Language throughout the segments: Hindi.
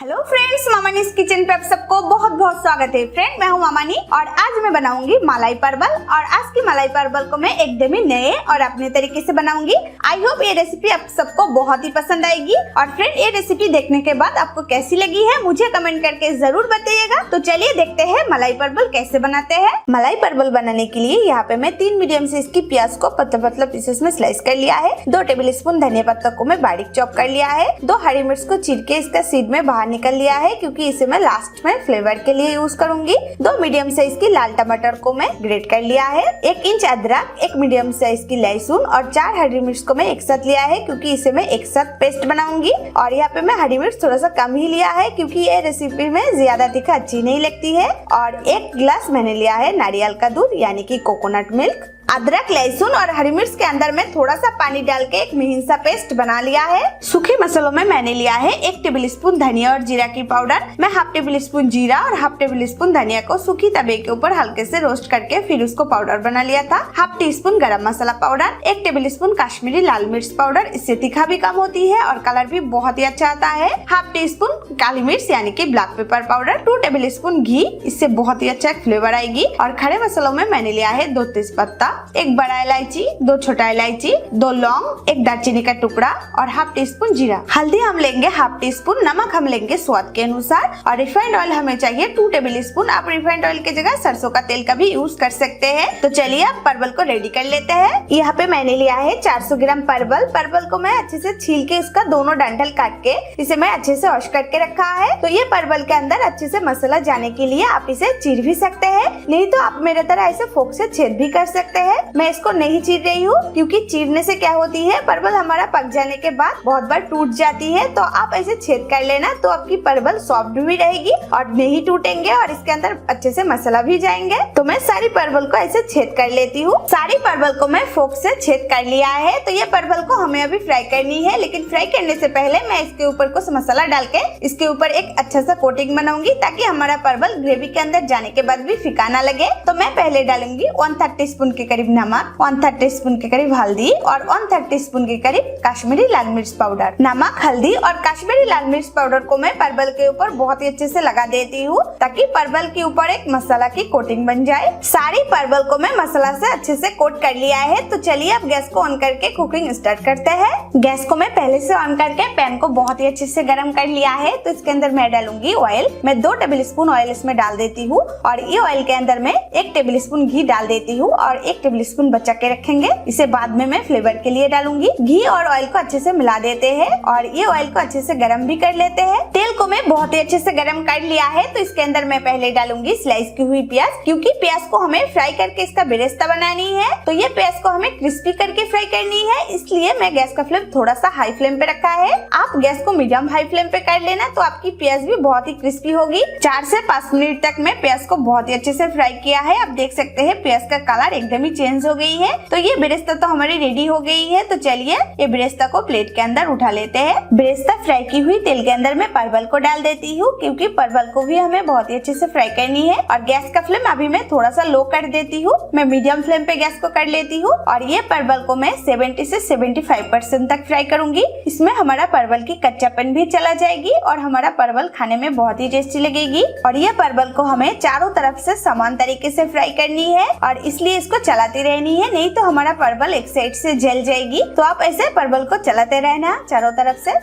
हेलो फ्रेंड्स, मामानीस किचन पे आप सबको बहुत बहुत स्वागत है। फ्रेंड, मैं हूँ मामानी और आज मैं बनाऊंगी मलाई परवल। और आज की मलाई परवल को मैं एकदम ही नए और अपने तरीके से बनाऊंगी। आई होप ये रेसिपी आप सबको बहुत ही पसंद आएगी। और फ्रेंड, ये रेसिपी देखने के बाद आपको कैसी लगी है मुझे कमेंट करके जरूर बताइएगा। तो चलिए देखते हैं मलाई परवल कैसे बनाते हैं। मलाई परवल बनाने के लिए यहाँ पे मैं 3 मीडियम साइज की प्याज को पतला पतला पीसेस में स्लाइस कर लिया है। 2 टेबल स्पून धनिया पत्ता को मैं बारीक चॉप कर लिया है। 2 हरी मिर्च को चीर के इसका सीड में बाहर निकल लिया है, क्योंकि इसे मैं लास्ट में फ्लेवर के लिए यूज करूंगी। 2 मीडियम साइज की लाल टमाटर को मैं ग्रेट कर लिया है। 1 इंच अदरक, 1 मीडियम साइज की लहसुन और 4 हरी मिर्च को मैं एक साथ लिया है, क्योंकि इसे मैं एक साथ पेस्ट बनाऊंगी। और यहाँ पे मैं हरी मिर्च थोड़ा सा कम ही लिया है, क्योंकि ये रेसिपी में ज्यादा तीखा अच्छी नहीं लगती है। और 1 गिलास मैंने लिया है नारियल का दूध, यानी कि कोकोनट मिल्क। अदरक, लहसुन और हरी मिर्च के अंदर में थोड़ा सा पानी डाल के एक महीन सा पेस्ट बना लिया है। सूखे मसालों में मैंने लिया है 1 टेबल स्पून धनिया और जीरा की पाउडर। मैं हाफ टेबल स्पून जीरा और हाफ टेबल स्पून धनिया को सूखी तवे के ऊपर हल्के से रोस्ट करके फिर उसको पाउडर बना लिया था। हाफ टी स्पून गरम मसाला पाउडर, 1 टेबल स्पून कश्मीरी लाल मिर्च पाउडर, इससे तीखा भी कम होती है और कलर भी बहुत ही अच्छा आता है। हाफ टी स्पून काली मिर्च यानी कि black pepper powder, 2 tablespoon घी, इससे बहुत ही अच्छा फ्लेवर आएगी। और खड़े मसालों में मैंने लिया है 2 तेज पत्ता, 1 बड़ा इलायची, 2 छोटा इलायची, 2 लौंग, 1 दालचीनी का टुकड़ा और हाफ टी स्पून जीरा। हल्दी हम लेंगे हाफ टी स्पून, नमक हम लेंगे स्वाद के अनुसार और रिफाइंड ऑयल हमें चाहिए 2 टेबल स्पून। आप रिफाइंड ऑयल की जगह सरसों का तेल का भी यूज कर सकते हैं। तो चलिए अब परवल को रेडी कर लेते हैं। यहाँ पे मैंने लिया है 400 ग्राम परवल। परवल को मैं अच्छे से छील के इसका दोनों डंठल काट के इसे मैं अच्छे से वॉश करके रखा है। तो ये परवल के अंदर अच्छे से मसाला जाने के लिए आप इसे चीर भी सकते हैं, नहीं तो आप मेरे तरह ऐसे फोक से छेद भी कर सकते हैं। मैं इसको नहीं चीर रही हूँ, क्योंकि चीरने से क्या होती है, परवल हमारा पक जाने के बाद बहुत बार टूट जाती है। तो आप ऐसे छेद कर लेना, तो आपकी परवल सॉफ्ट भी रहेगी और नहीं टूटेंगे और इसके अंदर अच्छे से मसाला भी जाएंगे। तो मैं सारी परवल को ऐसे छेद कर लेती हूँ। सारी परवल को मैं फोक से छेद कर लिया है। तो ये परवल को हमें अभी फ्राई करनी है, लेकिन फ्राई करने से पहले मैं इसके ऊपर कुछ मसाला डाल के इसके ऊपर एक अच्छा सा कोटिंग बनाऊंगी, ताकि हमारा परवल ग्रेवी के अंदर जाने के बाद भी फीका ना लगे। तो मैं पहले डालूंगी 1/3 टीस्पून के करीब नमक, 1/3 टीस्पून के करीब हल्दी और 1/3 टीस्पून के करीब कश्मीरी लाल मिर्च पाउडर। नमक, हल्दी और कश्मीरी लाल मिर्च पाउडर को मैं परवल के ऊपर बहुत ही अच्छे से लगा देती हूँ, ताकि परवल के ऊपर एक मसाला की कोटिंग बन जाए। सारी परवल को मैं मसाला से अच्छे से कोट कर लिया है। तो चलिए अब गैस को ऑन करके कुकिंग स्टार्ट करते हैं। गैस को मैं पहले से ऑन करके पैन को बहुत ही अच्छे से गर्म कर लिया है। तो इसके अंदर मैं डालूंगी ऑयल। मैं 2 टेबल स्पून ऑयल इसमें डाल देती हूँ और ये ऑयल के अंदर मैं 1 टेबल स्पून घी डाल देती हूँ और 1 टेबल स्पून बचा के रखेंगे, इसे बाद में मैं फ्लेवर के लिए डालूंगी। घी और ऑयल को अच्छे से मिला देते हैं और ये ऑयल को अच्छे से गरम भी कर लेते हैं। तेल को मैं बहुत ही अच्छे से गरम कर लिया है। तो इसके अंदर मैं पहले डालूंगी स्लाइस की हुई प्याज, क्योंकि प्याज को हमें फ्राई करके इसका बेरेस्ता बनानी है। तो ये प्याज को हमें क्रिस्पी करके फ्राई करनी है, इसलिए मैं गैस का फ्लेम थोड़ा सा हाई फ्लेम पे रखा है। आप गैस को मीडियम हाई फ्लेम पे कर लेना, तो आपकी प्याज भी बहुत ही क्रिस्पी होगी। 4 से 5 मिनट तक मैं प्याज को बहुत ही अच्छे से फ्राई किया है। आप देख सकते हैं प्याज का कलर एकदम ही चेंज हो गई है। तो ये बेरेस्ता तो हमारी रेडी हो गई है। तो चलिए ये बेरेस्ता को प्लेट के अंदर उठा लेते हैं। बेरेस्ता फ्राई की हुई तेल के अंदर मैं परवल को डाल देती हूँ, क्योंकि परवल को भी हमें बहुत ही अच्छे से फ्राई करनी है। और गैस का फ्लेम अभी मैं थोड़ा सा लो कर देती हूँ, मैं मीडियम फ्लेम पे गैस को कर लेती हूँ। और ये परवल को मैं 70 से 75% तक फ्राई करूंगी। इसमें हमारा परवल की कच्चापन भी चला जाएगी और हमारा परवल खाने में बहुत ही टेस्टी लगेगी। और ये परवल को हमें चारों तरफ से समान तरीके से फ्राई करनी है और इसलिए इसको चलाती रहनी है, नहीं तो हमारा परवल एक साइड से जल जाएगी। तो आप ऐसे परवल को चलाते रहना चारों तरफ से।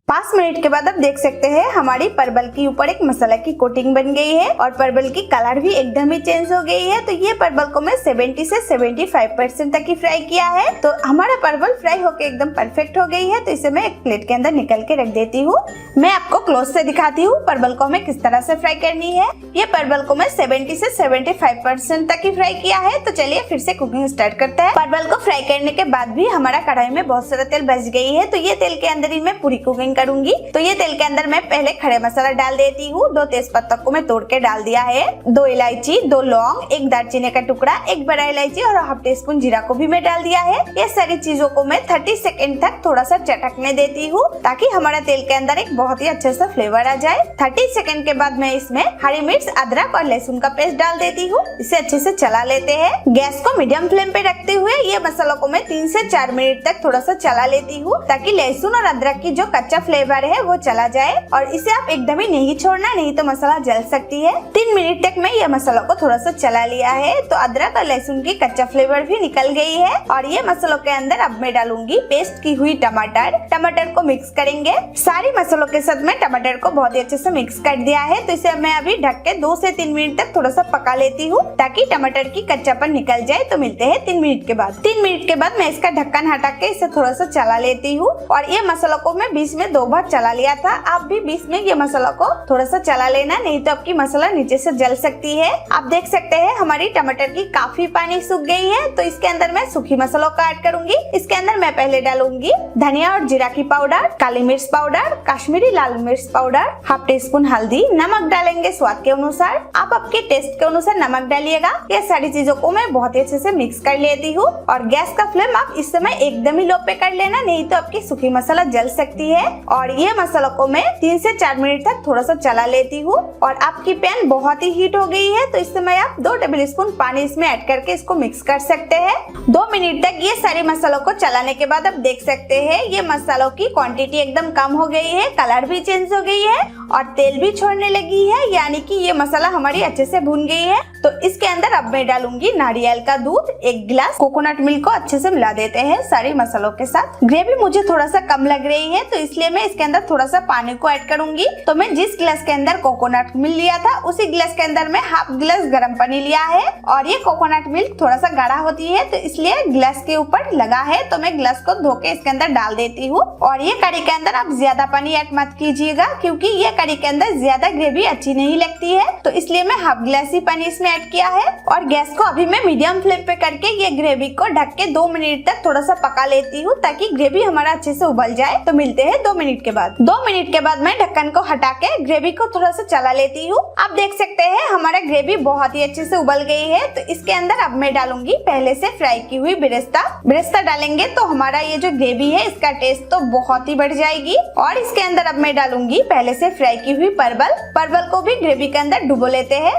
5 मिनट के बाद आप देख सकते हैं हमारी परवल के ऊपर एक मसाला की कोटिंग बन गई है और परवल की कलर भी एकदम ही चेंज हो गई है। तो ये परवल को मैं 70 से 75% तक ही फ्राई किया है। तो हमारा परवल फ्राई होके एकदम परफेक्ट हो गई है। तो इसे मैं एक प्लेट के अंदर निकल के रख देती हूँ। मैं आपको क्लोज से दिखाती हूँ परवल को हमें किस तरह से फ्राई करनी है। ये परवल को मैं 70 से 75% तक ही फ्राई किया है। तो चलिए फिर से कुकिंग स्टार्ट करते हैं। परवल को फ्राई करने के बाद भी हमारा कढ़ाई में बहुत सारा तेल बच गई है। तो ये तेल के अंदर ही मैं पूरी कुकिंग करूंगी। तो ये तेल के अंदर मैं पहले खड़े मसाला डाल देती हूँ। 2 तेज पत्ता को मैं तोड़ के डाल दिया है, 2 इलायची, 2 लौंग, 1 दालचीनी का टुकड़ा, 1 बड़ा इलायची और हाफ टी स्पून जीरा को भी मैं डाल दिया है। ये सारी चीजों को मैं 30 सेकंड तक थोड़ा सा चटकने देती हूँ ताकि हमारा तेल के अंदर एक बहुत ही अच्छा सा फ्लेवर आ जाए। 30 सेकंड के बाद मैं इसमें हरी मिर्च, अदरक और लहसुन का पेस्ट डाल देती हूँ। इसे अच्छे से चला लेते हैं। गैस को मीडियम फ्लेम पे रखते हुए ये मसालों को मैं 3 से 4 मिनट तक थोड़ा सा चला लेती हूँ ताकि लहसुन और अदरक की जो कच्चा फ्लेवर है वो चला जाए। और इसे आप एकदम ही नहीं छोड़ना, नहीं तो मसाला जल सकती है। 3 मिनट तक मैं ये मसालों को थोड़ा सा चला लिया है तो अदरक और लहसुन की कच्चा फ्लेवर भी निकल गई है। और ये मसालों के अंदर अब मैं डालूंगी पेस्ट की हुई टमाटर को मिक्स करेंगे। सारी मसालों के साथ मैं टमाटर को बहुत ही अच्छे से मिक्स कर दिया है। तो इसे मैं अभी ढक के 2 से 3 मिनट तक थोड़ा सा पका लेती हूँ ताकि टमाटर की कच्चापन निकल जाए। तो मिलते हैं 3 मिनट के बाद। 3 मिनट के बाद मैं इसका ढक्कन हटा के इसे थोड़ा सा चला लेती हूँ। और ये मसालों को मैं बीच में 2 बार चला लिया था। आप भी बीच में ये मसाला को थोड़ा सा चला लेना, नहीं तो आपकी मसाला नीचे से जल सकती है। आप देख सकते हैं हमारी टमाटर की काफी पानी सूख गई है। तो इसके अंदर मैं सूखी मसालों का ऐड करूंगी। इसके अंदर मैं पहले डालूंगी धनिया और जीरा की पाउडर, काली मिर्च पाउडर, कश्मीरी लाल मिर्च पाउडर, हाफ टी स्पून हल्दी, नमक डालेंगे स्वाद के अनुसार। आप आपके टेस्ट के अनुसार नमक डालिएगा। ये सारी चीजों को मैं बहुत ही अच्छे से मिक्स कर लेती हूँ। और गैस का फ्लेम आप इस समय एकदम ही लो पे कर लेना, नहीं तो आपकी सूखी मसाला जल सकती है। और ये मसालों को मैं 3 से 4 मिनट तक थोड़ा सा चला लेती हूँ। और आपकी पैन बहुत ही हीट हो गई है तो इस समय आप 2 टेबल स्पून पानी इसमें ऐड करके इसको मिक्स कर सकते हैं। 2 मिनट तक ये सारे मसालों को चलाने के बाद आप देख सकते हैं ये मसालों की क्वांटिटी एकदम कम हो गई है, कलर भी चेंज हो गई है और तेल भी छोड़ने लगी है, यानी कि ये मसाला हमारी अच्छे से भुन गई है। तो इसके अंदर अब मैं डालूंगी नारियल का दूध, 1 गिलास कोकोनट मिल्क को अच्छे से मिला देते हैं सारे मसालों के साथ। ग्रेवी मुझे थोड़ा सा कम लग रही है तो इसलिए मैं इसके अंदर थोड़ा सा पानी को ऐड करूंगी। तो मैं जिस गिलास के अंदर कोकोनट मिल्क लिया था उसी गिलास के अंदर मैं हाफ गिलास गर्म पानी लिया है। और ये कोकोनट मिल्क थोड़ा सा गाढ़ा होती है तो इसलिए गिलास के ऊपर लगा है तो मैं गिलास को धो के इसके अंदर डाल देती हूँ। और ये कढ़ी के अंदर आप ज्यादा पानी ऐड मत कीजिएगा क्योंकि ये कढ़ी के अंदर ज्यादा ग्रेवी अच्छी नहीं लगती है। तो इसलिए मैं हाफ गिलास ही पानी इसमें ऐड किया है। और गैस को अभी मैं मीडियम फ्लेम पे करके ये ग्रेवी को ढक के 2 मिनट तक थोड़ा सा पका लेती हूँ ताकि ग्रेवी हमारा अच्छे से उबल जाए। तो मिलते हैं 2 मिनट के बाद। 2 मिनट के बाद मैं ढक्कन को हटा के ग्रेवी को थोड़ा सा चला लेती हूँ। आप देख सकते हैं हमारा ग्रेवी बहुत ही अच्छे से उबल गई है। तो इसके अंदर अब मैं डालूंगी पहले से फ्राई की हुई बेरेस्ता डालेंगे तो हमारा ये जो ग्रेवी है इसका टेस्ट तो बहुत ही बढ़ जाएगी। और इसके अंदर अब मैं डालूंगी पहले से फ्राई की हुई परवल को भी ग्रेवी के अंदर डुबो लेते हैं।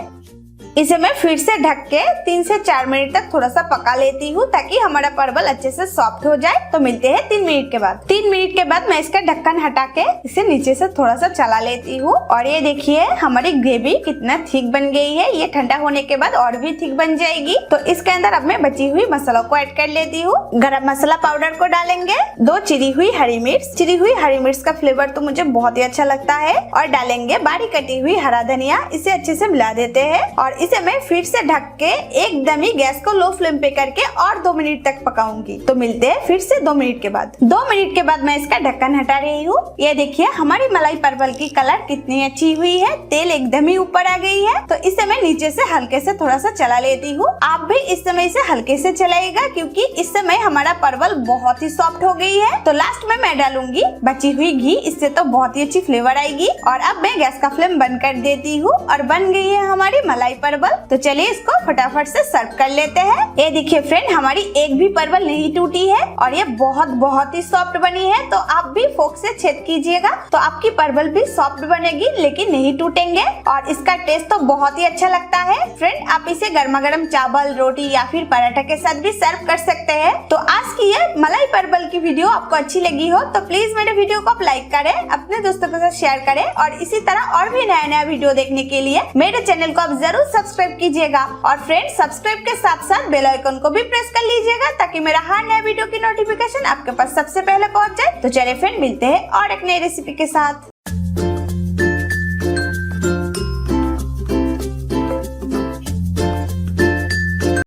इसे मैं फिर से ढक के 3 से 4 मिनट तक थोड़ा सा पका लेती हूँ ताकि हमारा परवल अच्छे से सॉफ्ट हो जाए। तो मिलते हैं 3 मिनट के बाद। 3 मिनट के बाद मैं इसका ढक्कन हटा के इसे नीचे से थोड़ा सा चला लेती हूँ। और ये देखिए हमारी ग्रेवी कितना थिक बन गई है। ये ठंडा होने के बाद और भी थिक बन जाएगी। तो इसके अंदर अब मैं बची हुई मसालों को ऐड कर लेती हूँ। गरम मसाला पाउडर को डालेंगे, 2 चिरी हुई हरी मिर्च का फ्लेवर तो मुझे बहुत ही अच्छा लगता है। और डालेंगे बारीक कटी हुई हरा धनिया। इसे अच्छे से मिला देते हैं और इसे मैं फिर से ढक के एकदम ही गैस को लो फ्लेम पे करके और 2 मिनट तक पकाऊंगी। तो मिलते हैं फिर से 2 मिनट के बाद। 2 मिनट के बाद मैं इसका ढक्कन हटा रही हूँ। ये देखिए हमारी मलाई परवल की कलर कितनी अच्छी हुई है, तेल एकदम ही ऊपर आ गई है। तो इसे मैं नीचे से हल्के से थोड़ा सा चला लेती हूँ। आप भी इस समय इसे हल्के से चलाइएगा क्योंकि इस समय हमारा परवल बहुत ही सॉफ्ट हो गई है। तो लास्ट में मैं डालूंगी बची हुई घी, इससे तो बहुत ही अच्छी फ्लेवर आएगी। और अब मैं गैस का फ्लेम बंद कर देती हूँ और बन गई है हमारी मलाई परवल। तो चलिए इसको फटाफट से सर्व कर लेते हैं। ये देखिए फ्रेंड हमारी एक भी परवल नहीं टूटी है और ये बहुत ही सॉफ्ट बनी है। तो आप भी फोक से छेद कीजिएगा तो आपकी परवल भी सॉफ्ट बनेगी लेकिन नहीं टूटेंगे। और इसका टेस्ट तो बहुत ही अच्छा लगता है। फ्रेंड आप इसे गर्मा गर्म चावल, रोटी या फिर पराठा के साथ भी सर्व कर सकते हैं। तो आज की ये मलाई परवल की वीडियो आपको अच्छी लगी हो तो प्लीज मेरे वीडियो को आप लाइक करें, अपने दोस्तों के साथ शेयर करें और इसी तरह और भी नया वीडियो देखने के लिए मेरे चैनल को आप जरूर सब्सक्राइब कीजिएगा। और फ्रेंड्स सब्सक्राइब के साथ साथ बेल आइकन को भी प्रेस कर लीजिएगा ताकि मेरा हर नया वीडियो की नोटिफिकेशन आपके पास सबसे पहले पहुंच जाए। तो चलिए फ्रेंड मिलते हैं और एक नई रेसिपी के साथ।